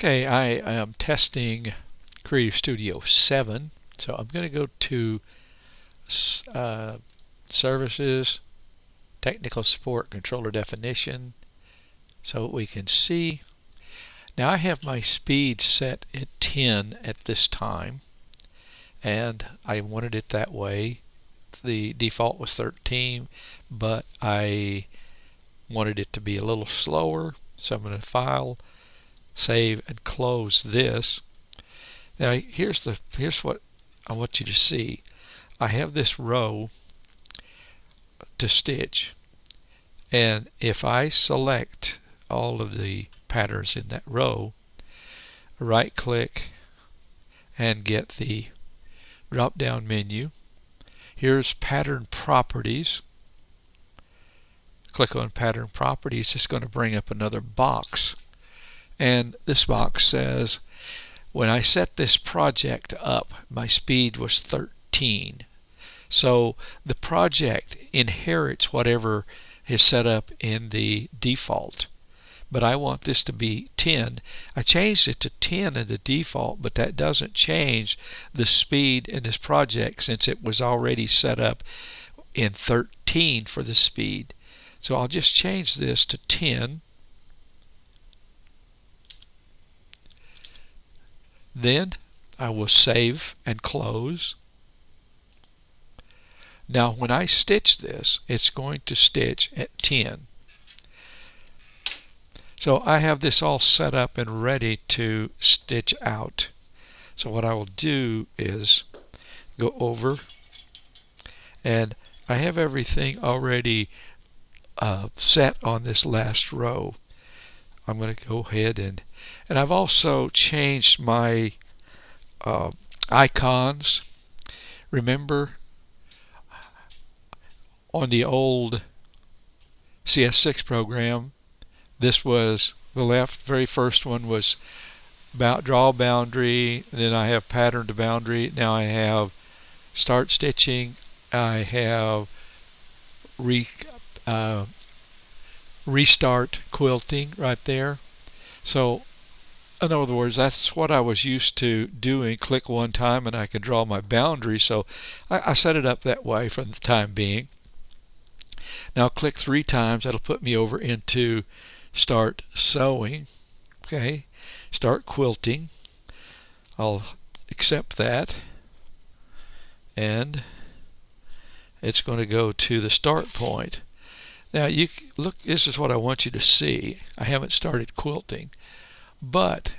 Okay, I am testing Creative Studio 7. So I'm going to go to Services, Technical Support, Controller Definition, so we can see. Now I have my speed set at 10 at this time, and I wanted it that way. The default was 13, but I wanted it to be a little slower, so I'm going to File, Save, and close this. Now here's what I want you to see. I have this row to stitch, and if I select all of the patterns in that row, right click and get the drop down menu. Here's pattern properties. Click on pattern properties. It's going to bring up another box, and this box says when I set this project up, my speed was 13. So the project inherits whatever is set up in the default. But I want this to be 10. I changed it to 10 in the default, but that doesn't change the speed in this project since it was already set up in 13 for the speed. So I'll just change this to 10. Then I will save and close. Now when I stitch this, it's going to stitch at 10. So I have this all set up and ready to stitch out. So what I will do is go over, and I have everything already set on this last row. I'm going to go ahead and I've also changed my icons. Remember, on the old CS6 program, this was the very first one was draw boundary, then I have pattern to boundary. Now I have start stitching, I have restart quilting right there. So in other words, that's what I was used to doing. Click one time and I can draw my boundary. So I set it up that way for the time being. Now click 3 times, that'll put me over into start sewing. Okay, start quilting. I'll accept that, and it's going to go to the start point. Now you look, this is what I want you to see. I haven't started quilting, but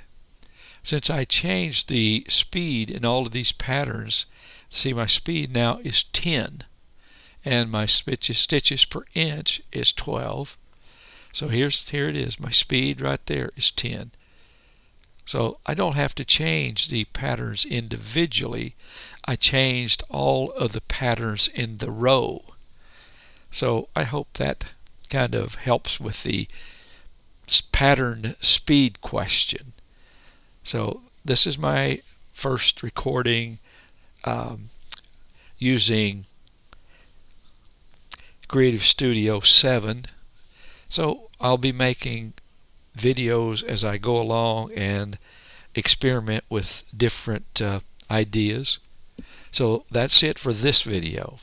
since I changed the speed in all of these patterns, see my speed now is 10, and my stitches per inch is 12. So here it is. My speed right there is 10. So I don't have to change the patterns individually. I changed all of the patterns in the row. So I hope that kind of helps with the pattern speed question. So this is my first recording using Creative Studio 7. So I'll be making videos as I go along and experiment with different ideas. So that's it for this video.